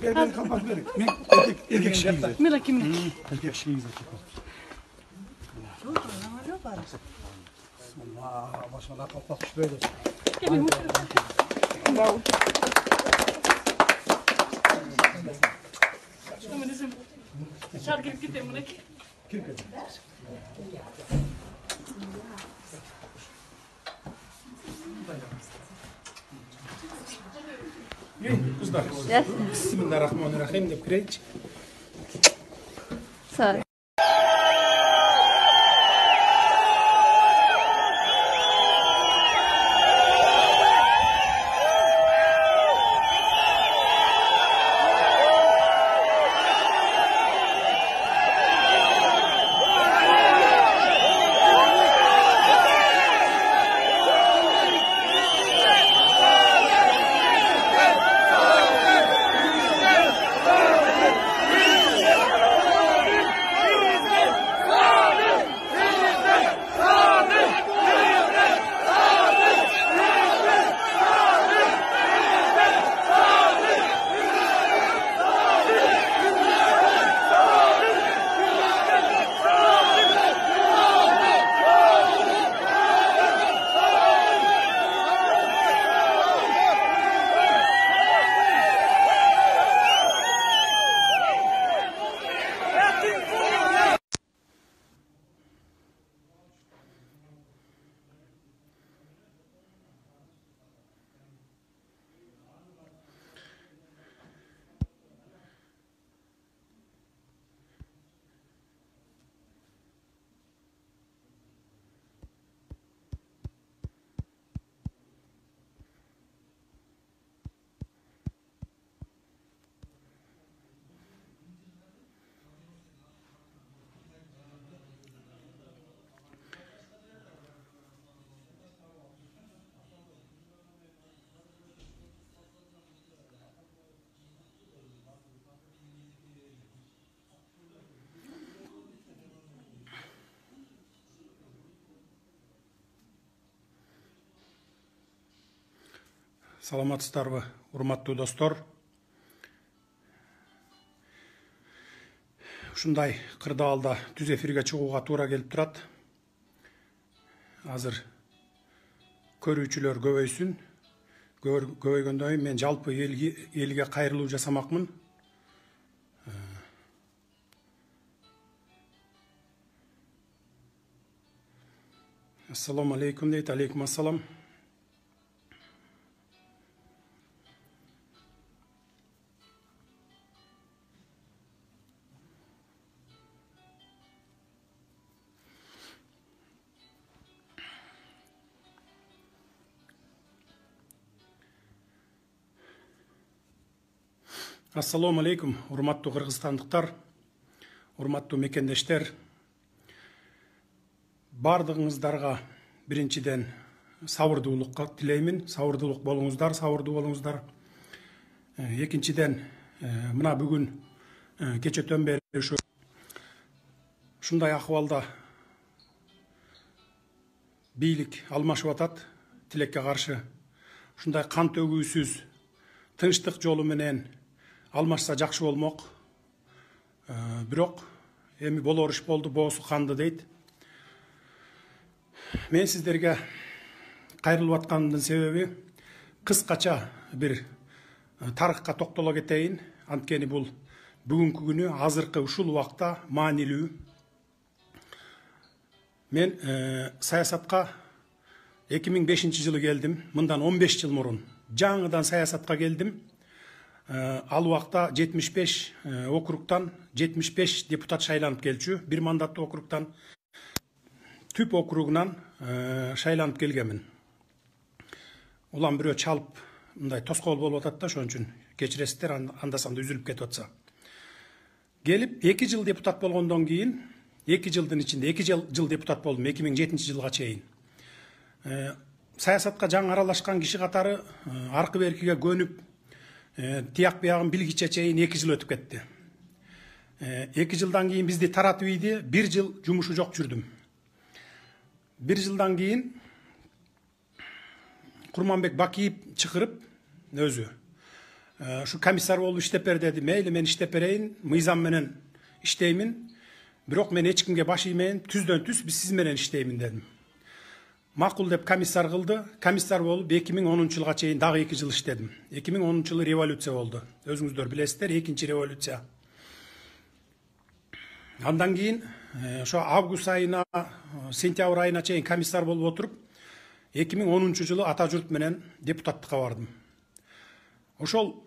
Ver kapak ver. Erkek şeyiz. Mela kimin? Erkek şeyiz. Allah maşallah kapak böyle. Gelin Bravo. Şarkı gidelim bunu. Kızlar. Bismillahirrahmanirrahim de kireyç. Sağ ol. Саламатсыздарбы, урматтуу достор. Ушундай кырдаалда түз эфирге чыгууга туура келип турат. Азыр көрүүчүлөр көбөйсүн. Көбөйгөндөн кийин мен жалпы элге кайрылуу жасамакмын. Ассаламу алейкум дейт, алейкум ассалам. Ассаламу алейкум, урматтуу кыргызстандыктар, урматтуу мекендештер. Бардыгыңыздарга биринчиден сабырдуулукка тилеймин. Сабырдуулук болуңуздар, сабырдуу болуңуздар. Экинчиден мына бүгүн кечетен бери ушундай акыбалда бийлик алмашып атат, тилекке каршы. Ушундай кан төгүүсүз тынчтык жолу менен алмашса жакшы болмок. Бирок эми болор иш болду, боосу канды дейт. Мен сиздерге кайрылып аткандын себеби кыскача бир тарыхка токтоло кетейин. Анткени бул бүгүнкү күнү азыркы ушул убакта маанилүү. Мен саясатка 2005-жылы келдим. Мындан 15 жыл мурун жаңыдан саясатка келдим. Ал убакта 75 округтан 75 депутат шайланып келчү. Бир мандаттуу округтан түп округунан шайланып келгенмин. Улам бирөө чалып мындай тоскоол болуп атат да, ошон үчүн кечиресиздер, анда-санда үзүлүп кетип атса. Келип 2 жыл депутат болгондон кийин 2 жылдын ичинде 2 жыл депутат болдум 2007-жылга чейин. Саясатка жаңы аралашкан киши катары аркы беркиге көнүп тияк биягын билгиче чейин 2 жыл өтүп кетти. 2 жылдан кийин бизди таратып ийди, 1 жыл жумушу жок жүрдүм. 1 жылдан кийин Kurmanbek Bakиев чакырып өзү şu komissar болуп иштеп бер деди. Мейли мен иштеп берейин, мыйзам менен иштеймин. Бирок мен эч кимге баш иймейин, түздөн түз биз сиз менен иштеймин дедим. Макул деп комиссар кылды. Комиссар болуп 2010 жылга чейин дагы 2 жыл иштедим. 2010 жылы революция болду. Өзүңүздөр билесиздер, экинчи революция. Андан кийин ошо август айына, сентябрь айына чейин комиссар болуп отуруп, 2010 жылы ата журт менен депутаттыкка бардым. Ошол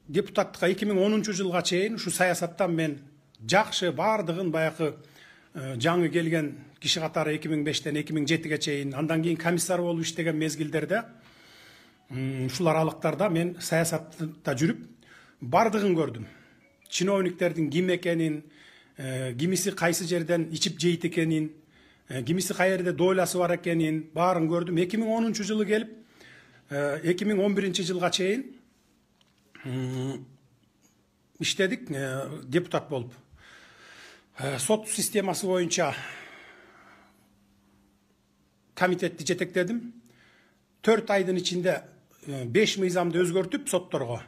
депутаттыкка 2010 жылга чейин ушу саясаттан мен жакшы бардыгын баягы жаңы келген киши катары 2005-тен 2007-ге чейин, андан кийин комиссар болуп иштеген мезгилдерде ушул аралыктарда мен саясатта жүрүп бардыгын көрдүм. Чиновниктердин ким экенин, кимиси кайсы жерден ичип жейт экенин, кимиси каерде дойласы бар экенин баарын көрдүм. 2010 жылы келип 2011 жылга чейин иштедик депутат болуп. Сот системасы боюнча комитетти жетектедим. 4 айдын ичинде 5 мыйзамды өзгөртүп сотторго.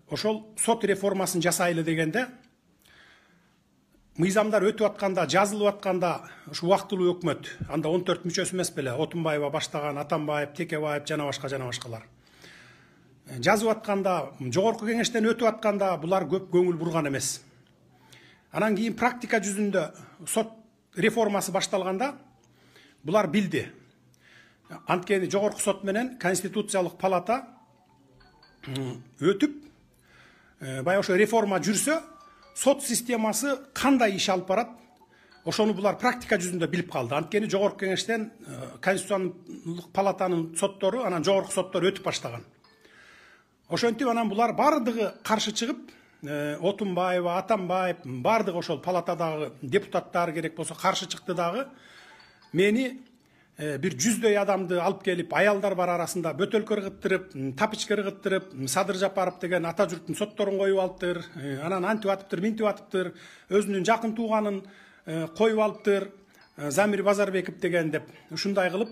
Ошол сот реформасын жасайлы дегенде мыйзамдар өтүп атканда, жазылып атканда ушу убактылуу өкмөт, анда 14 мүчөсү эмес беле, Отунбаева баштаган, Атамбаев, Текебаев жана башкалар. Жазып атканда, жогорку кеңештен өтүп атканда булар көп көңүл бурган эмес. Анан кийин практика жүзүндө сот реформасы башталганда булар билди. Анткени жогорку сот менен Конституциялык палата өтүп, баягы ошо реформа жүрсө, сот системасы кандай иш алып барат, ошону булар практика жүзүндө билип калды. Анткени жогорку кеңештен Конституциялык палатанын соттору, анан жогорку соттор өтүп баштаган. Ошентип анан булар бардыгы каршы чыгып, Отунбаева, Атамбаев, бардыгы ошол палатадагы депутаттар керек болсо каршы чыкты дагы. Мени бир 100дөй адамды алып келип, аялдар бар арасында бөтөлкө ыргыттырып, тапичке ыргыттырып, Садыр Жапаров деген ата журттун сотторун коюп алыптыр, анан антип атыптыр, минтип атыптыр, өзүнүн жакын тууганын коюп алыптыр, Замир Базарбеков деген деп, ушундай кылып,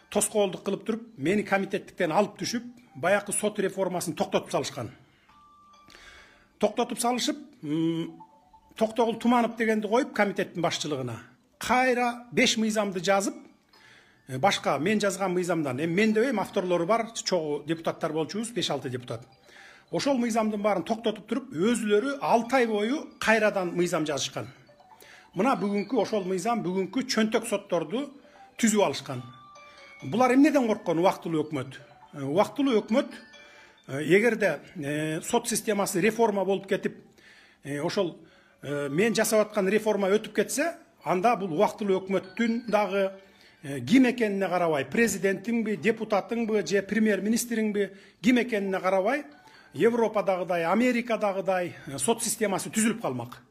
тоскоолдук кылып туруп, мени комитеттиктен алып түшүп, баягы сот реформасын токтотуп салышкан. Токтотуп салышып, Токтогул Туманов дегенди коюп комитеттин башчылыгына. Кайра 5 мыйзамды жазып, башка мен жазган мыйзамдан, мен деп авторлору бар, чогуу депутаттар болчубуз, 5-6 депутат. Ошол мыйзамдын баарын токтотуп туруп, өзүлөрү 6 ай бою кайрадан мыйзам жазышкан. Мына бүгүнкү ошол мыйзам бүгүнкү чөнтөк сотторду түзүп алышкан. Булар эмнеден корккон? Убактылуу өкмөт. Убактылуу өкмөт эгерде сот системасы реформа болуп кетип, ошол мен жасап аткан реформа өтүп кетсе, анда бул убактылуу өкмөттүн дагы ким экенине карабай, президенттиңби, депутаттыңбы, же премьер-министриңби, ким экенине карабай, Европадагыдай, Америкадагыдай сот системасы түзүлүп калмак.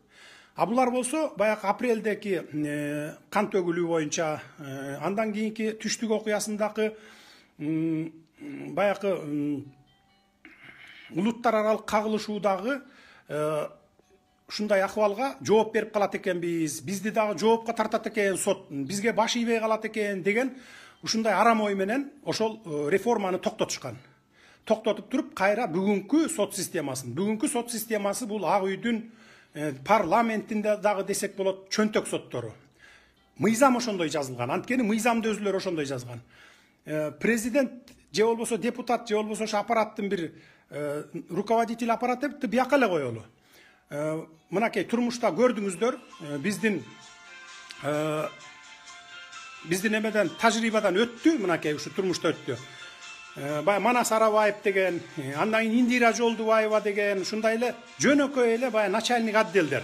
А булар болсо, баягы апрелдеки кан төгүлүү боюнча, андан кийинки түштүк окуясындагы баягы улуттар аралык кагылышуудагы ушундай акыбалга жооп берип калат экенбиз, бизди дагы жоопко тартат экен сот, бизге баш ийбей калат экен деген ушундай арам ой менен ошол реформаны токтотушкан. Токтотуп туруп, кайра бүгүнкү сот системасы бул Ак үйдүн парламентинде дагы десек болот чөнтөк соттору. Мыйзам ошондой жазылган. Анткени мыйзамды өзүлөрү ошондой жазган. Президент же болбосо депутат же болбосо ошо аппараттын бир руководитель аппаратты бияка эле коелу. Мынакей турмушта көрдүңүздөр, биздин эмеден тажрыйбадан өттү, мынакей ушу турмушта өттү. Бая Манас Арабаев деген, андан кийин Индира Жолдубаева деген, ушундай эле жөнөкөй эле бая начальник отделдер.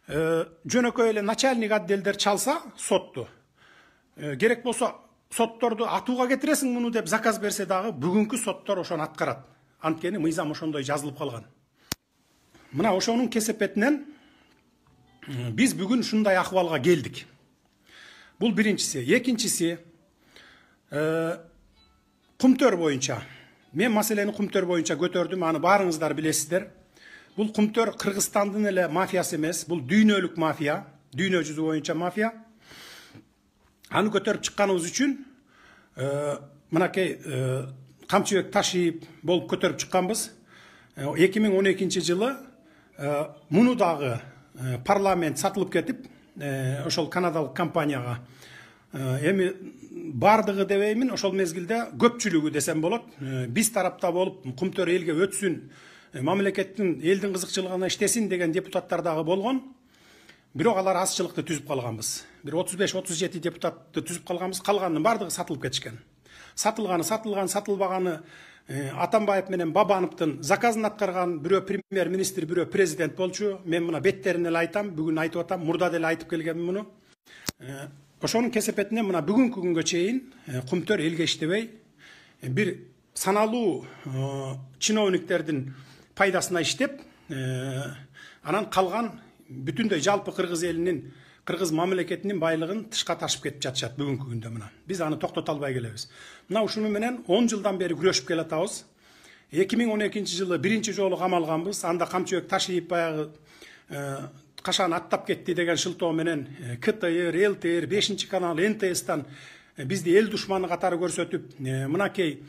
Жөнөкөй эле начальник отделдер чалса сотту. Керек болсо сотторду атууга кетиресиң муну деп заказ берсе дагы бүгүнкү соттор ошону аткарат. Анткени мыйзам ошондой жазылып калган. Мына ошонун кесепетинен биз бүгүн ушундай акыбалга келдик. Бул биринчиси. Экинчиси, кумтөр боюнча. Мен маселени кумтөр боюнча көтөрдүм, аны баарыңыздар билесиздер. Бул кумтөр Кыргызстандын эле мафиясы эмес, бул дүйнөлүк мафия. дүйнө жүзү боюнча мафия. Аны көтөрүп чыкканыбыз үчүн мынакей Камчыбек Ташиев болуп көтөрүп чыкканбыз. 2012 жылы муну дагы парламент сатылып кетип, ошол канадалык компанияга. Эми бардыгы дебеймин, ошол мезгилде көпчүлүгү десем болот. Биз тарапта болуп, Кумтөр элге өтсүн, мамлекеттин элдин кызыкчылыгына иштесин деген депутаттар дагы болгон. Бирок алар азчылыкты түзүп калганбыз. Бир 35-37 депутатты түзүп калганбыз. Калганынын бардыгы сатылып кетишкен. Сатылган, сатылбаганы Атамбаев менен Бабановдун заказын аткарган бирөө премьер-министр, бирөө президент болчу. Мен мына беттеринен эле айтам, бүгүн айтып атам, мурда деле айтып келгенмин муну. Ошонун кесепетинен мына бүгүнкү күнгө чейин Кумтөр элге иштебей, бир саналуу чиновниктердин пайдасына иштеп, анан калган бүтүндөй жалпы кыргыз элинин, кыргыз мамлекетинин байлыгын тышка ташып кетип жатышат бүгүнкү күндө мына. Биз аны токтото албай келебиз. Мына ушуну менен 10 жылдан бери күрөшүп келатабыз. 2012 жылы биринчи жолу камалганбыз. Анда Камчыбек Ташиев баягы кашан аттап кетти деген шылтоо менен КТР, ЛТР, 5 канал, НТСтан бизди эл душманы катары көрсөтүп, мынакей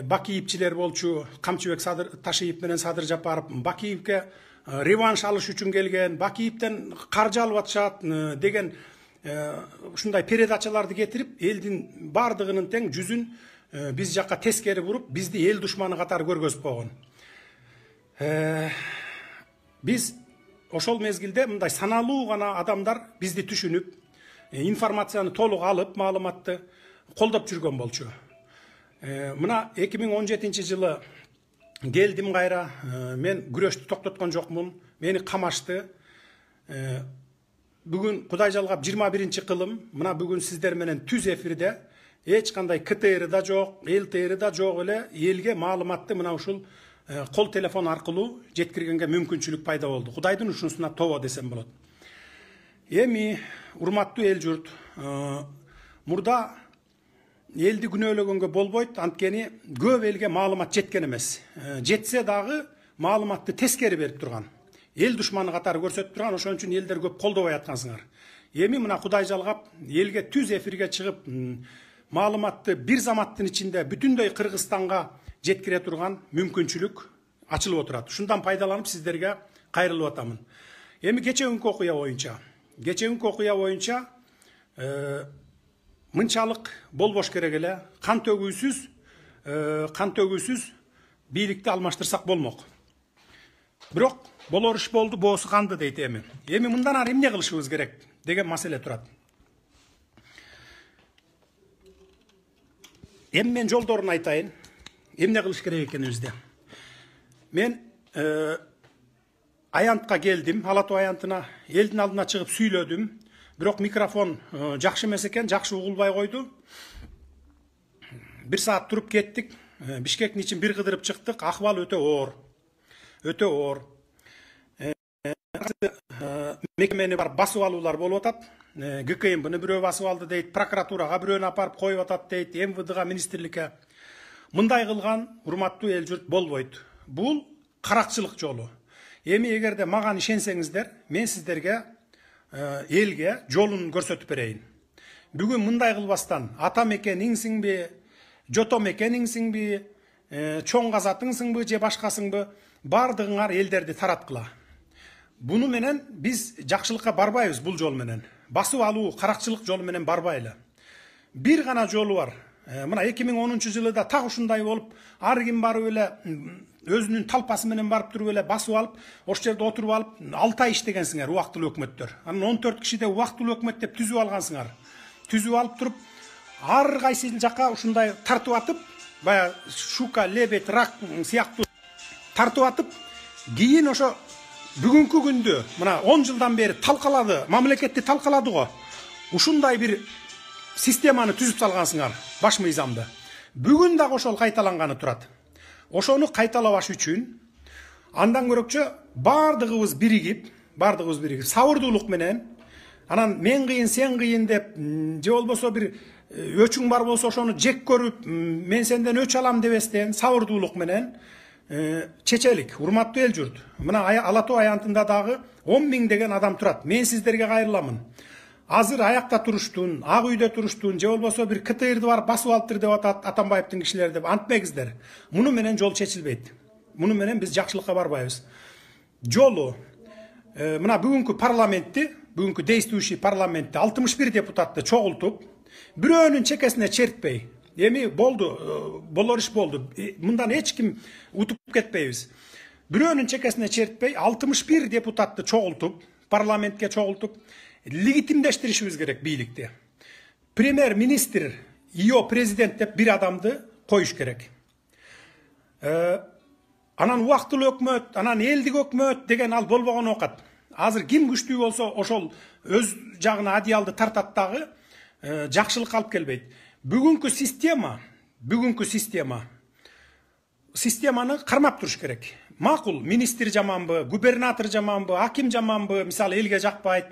Бакиевчилер болчу, Камчыбек Ташиев менен Садыр Жапаров Бакиевке реванш алыш үчүн келген, Бакиевден каржы алып атышат деген ушундай передачаларды кетирип, элдин бардыгынын тең жүзүн биз жакка тескери буруп, бизди эл душманы катары көргөзүп койгон. Биз ошол мезгилде мындай саналуу гана адамдар бизди түшүнүп, информацияны толук алып, маалыматты колдоп жүргөн болчу. Мына 2017 жылы келдим кайра, мен күрөштү токтоткон жокмун, мени камашты. Бүгүн Кудай жалгап 21 кылым, мына бүгүн сиздер менен түз эфирде эч кандай КТР да жок, ЛТР да жок эле элге маалыматты мына ушул кол телефон аркылуу жеткиргенге мүмкүнчүлүк пайда болду. Кудайдын ушунусуна тобо десем болот. Эми урматтуу эл журт, мурда элди күнөөлөгөнгө болбойт, анткени көп элге маалымат жеткен эмес. Жетсе дагы маалыматты тескери берип турган. Эл душманы катары көрсөтүп турган, ошон үчүн элдер көп колдобой аткансыңар. Эми мына Кудай жалгап элге түз эфирге чыгып, маалыматты бир заматтын ичинде бүтүндөй Кыргызстанга жеткире турган мүмкүнчүлүк ачылып отурат. Ушундан пайдаланып сиздерге кайрылып атамын. Эми кечеүнкү окуя боюнча мынчалык болбош керек эле, кан төгүүсүз бийликти алмаштырсак болмок. Бирок болор иш болду, боосу канды дейт эми. Эми мындан ары эмне кылышыбыз керек деген маселе турат. Эми мен жолдорун айтайын. Эмне кылыш керек экенибизди. Мен аянтка келдим, Ала Тоо аянтына, элдин алдына чыгып сүйлөдүм. Бирок микрофон жакшы эмес экен, жакшы угулбай койду. Бир саат туруп кеттик. Бишкектин ичин бир кыдырып чыктык. Акыбал өтө оор. Мекемени барып басып алуулар болуп атат. ГКМБны бирөө басып алды дейт, прокуратурага бирөөнү апарып коюп атат дейт, МВДга, министрликке. Мындай кылган, урматтуу эл журт, болбойт. Бул каракчылык жолу. Эми эгерде мага ишенсеңиздер, мен сиздерге элге жолун көрсөтүп берейин. Бүгүн мындай кылбастан атам экениңсиңби, жотом экениңсиңби, чоң казатыңсыңбы же башкасыңбы, бардыгыңар элдерди тараткыла. Буну менен биз жакшылыкка барбайбыз, бул жол менен. Басып алуу, каракчылык жолу менен барбайлы. Бир гана жолу бар. Мына 2010 жылы да так ушундай болуп, ар ким барып эле өзүнүн талпасы менен барып туруп эле басып алып, ошол жерде отуруп алып 6 ай иштегенсиңер, убактылуу өкмөттөр. Анан 14 кишиде убактылуу өкмөт деп түзүп алгансыңар. Түзүп алып туруп, ар кайсы жака ушундай тартып атып, баягы шука, лебедь, рак сыяктуу тартып атып, кийин ошо бүгүнкү күндө мына 10 жылдан бери талкалады, мамлекетти талкалады го. Ушундай бир системаны түзүп салгансыңар, баш мыйзамды. Бүгүн дагы ошол кайталанганы турат. Ошону кайталабаш үчүн андан көрөкчө бардыгыбыз биригип, сабырдуулук менен, анан мен кыйын, сен кыйын деп, же болбосо бир өчүң бар болсо ошону жек көрүп, мен сенден өч алам дебестен, сабырдуулук менен чечелик, урматтуу эл журт. Мына Ала Тоо аянтында дагы 10 000 деген адам турат. Мен сиздерге кайрыламын. Азыр аякта туруштун, Ак үйдө туруштун, же болбосо бир КТРды барып басып алыптыр деп атат Атамбаевдин кишилери деп антпеңиздер. Муну менен жол чечилбейт. Муну менен биз жакшылыкка барбайбыз. Жолу мына бүгүнкү парламентти, бүгүнкү действующий парламентти 61 депутатты чогултуп, бирөөнүн чекесине чертпей, эми болду, болор иш болду. Мындан эч ким утуп кетпейбиз. Бирөөнүн чекесине чертпей, 61 депутатты чогултуп, парламентке чогултуп, легитимдештиришибиз керек бийликти. Премьер-министр, ИО президент деп бир адамды коюш керек. Анан убактылуу өкмөт, анан элдик өкмөт деген ал болбогон окат. Азыр ким күчтүү болсо ошол өз жагына одеялды тартат дагы жакшылыкка алып келбейт. Бүгүнкү системаны кармап туруш керек. Макул, министр жаманбы, губернатор жаманбы, аким жаманбы, мисалы элге жакпайт,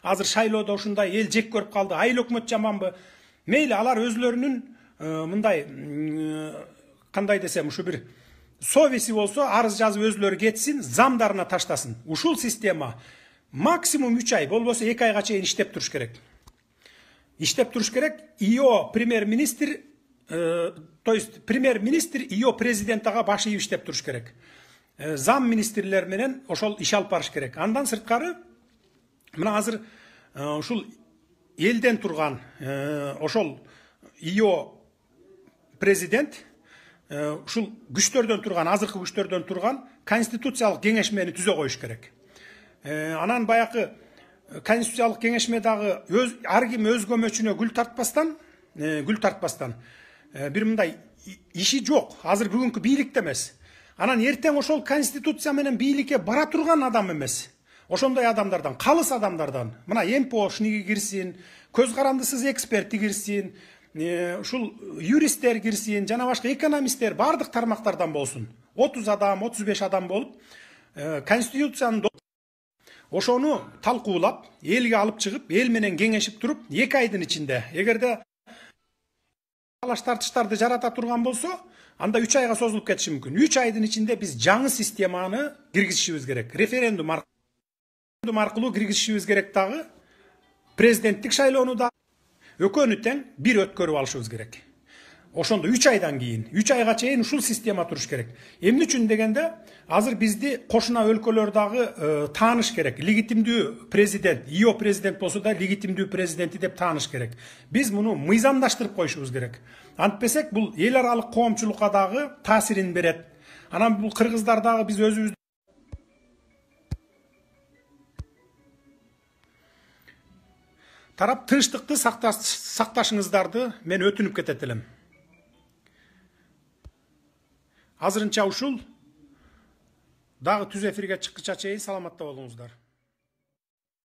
азыр шайлоодо ушундай эл жек көрүп калды, айыл өкмөт жаманбы. Мейли, алар өзлөрүнүн мындай кандай десем, ушу бир совеси болсо арыз жазып өзлөрү кетсин, замдарына таштасын. Ушул система максимум 3 ай, болбосо 2 айга чейин иштеп туруш керек. Иштеп туруш керек. ИО премьер-министр, то есть премьер-министр ИО президенттага баш ийип иштеп туруш керек. Зам министрлер менен ошол иш алып барыш керек. Андан сырткары мына азыр ушул элден турган ошол ИО президент ушул күчтөрдөн турган, азыркы күчтөрдөн турган конституциялык кеңешмени түзө коюш керек. Анан баякы конституциялык кеңешме дагы ар ким өз көмөчүнө гүл тартпастан бир мындай иши жок. Азыр бүгүнкү бийликте эмес. Анан эртең ошол конституция менен бийликке бара турган адам эмес. Ошондой адамдардан, калыс адамдардан, мына МПОшники кирсин, көз карандысыз эксперти кирсин, ушул юристтер кирсин, жана башка экономисттер бардык тармактардан болсун. 30 адам, 35 адам болуп, конституцияны ошону талкуулап, элге алып чыгып, эл менен кеңешип туруп, 2 айдын ичинде, эгерде талаш тартыштарды жарата турган болсо, анда 3 айга созулуп кетиши мүмкүн. 3 айдын ичинде биз жаңы системаны киргизишибиз керек. Референдум аркылуу киргизишибиз керек дагы. Президенттик шайлоону да экөөнү тең бир өткөрүп алышыбыз керек. Ошондо 3 айдан кийин, 3 айга чейин ушул система туруш керек. Эмне үчүн дегенде, азыр бизди кошуна өлкөлөр дагы тааныш керек. Легитимдүү президент, ИО президент болсо да легитимдүү президенти деп тааныш керек. Биз муну мыйзамдаштырып коюшубуз керек. Антпесек бул эл аралык коомчулукка дагы таасирин берет. Анан бул кыргыздар дагы биз өзүбүз тарап тынчтыкты сакташыңыздарды мен өтүнүп кетет элем. Азырынча ушул. Дагы түз эфирге чыккыча чейин саламатта болуңуздар.